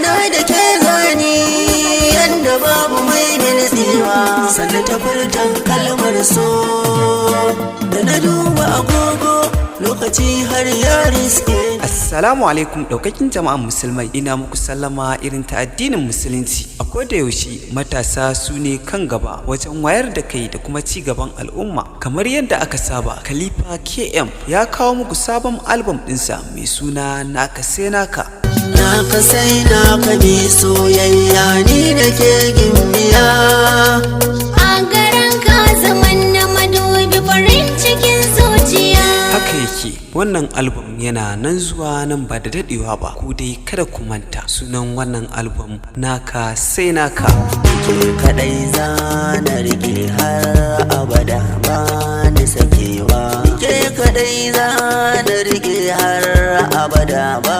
na da ke gani yanda babu mai niltsewa sannan ta furtan kalmar so da na duba agogo lokaci har ya riske. Assalamu alaikum daukakin jama'an musulmai, ina muku sallama irin ta addinin musulunci. A koda yaushe matasa su ne kan gaba wajen wayar da kai da kuma ci gaban al'umma. Kamar yadda aka saba, Khalifa KM ya kawo muku sabon album ɗinsa mai suna Naka Sai Naka. Naka sai naka bi soyayya ni da ke gimbiya. A garin ka zaman na madubi farin cikin zuciya. Haka yake, wannan album yana nan zuwa nan ba da dadewa ba. Ku dai kada ku manta sunan wannan album Naka Sai Naka. Ke kadai za na rike har abada ba ni sakewa. Ke kadai za na rike har abada ba